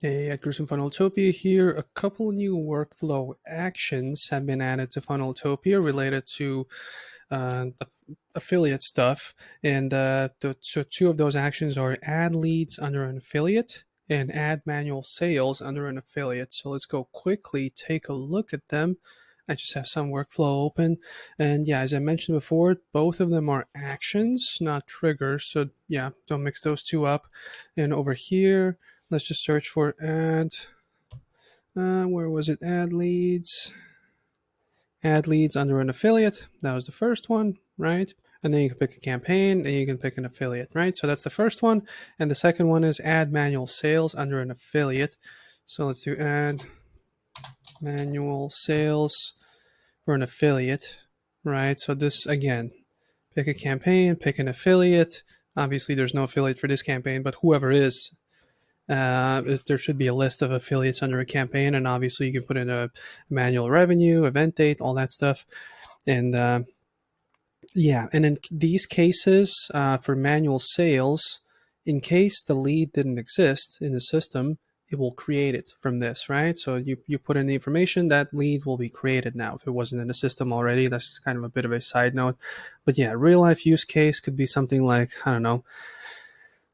Hey, at Gruesome Funneltopia here. A couple new workflow actions have been added to Funneltopia related to affiliate stuff. And so two of those actions are add leads under an affiliate and add manual sales under an affiliate. So let's go quickly take a look at them. I just have some workflow open. And yeah, as I mentioned before, both of them are actions, not triggers. So yeah, don't mix those two up. And over here, let's just search for add. Where was it? Add leads. Add leads under an affiliate. That was the first one, right? And then you can pick a campaign and you can pick an affiliate, right? So that's the first one. And the second one is add manual sales under an affiliate. So let's do add manual sales for an affiliate, right? So this again, pick a campaign, pick an affiliate. Obviously, there's no affiliate for this campaign, but whoever is, there should be a list of affiliates under a campaign, and obviously you can put in a manual revenue, event date, all that stuff. And yeah, and in these cases, for manual sales, in case the lead didn't exist in the system, it will create it from this, right? So you put in the information, that lead will be created now. If it wasn't in the system already, that's kind of a bit of a side note. But yeah, real life use case could be something like, I don't know,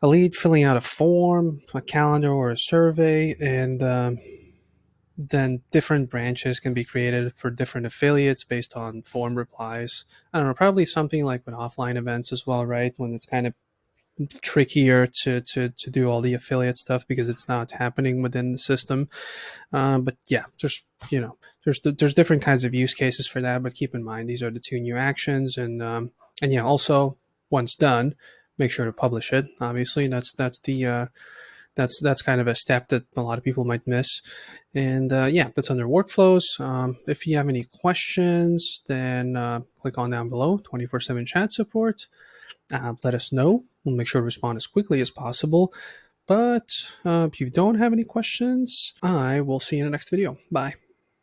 a lead filling out a form, a calendar, or a survey, and then different branches can be created for different affiliates based on form replies. I don't know, probably something like with offline events as well, right? When it's kind of trickier to do all the affiliate stuff because it's not happening within the system. But yeah, just, there's different kinds of use cases for that. But keep in mind, these are the two new actions, and yeah, also once done, make sure to publish it. Obviously, that's kind of a step that a lot of people might miss. And yeah, that's under workflows. If you have any questions, then click on down below, 24/7 chat support. Let us know. We'll make sure to respond as quickly as possible. But if you don't have any questions, I will see you in the next video. Bye.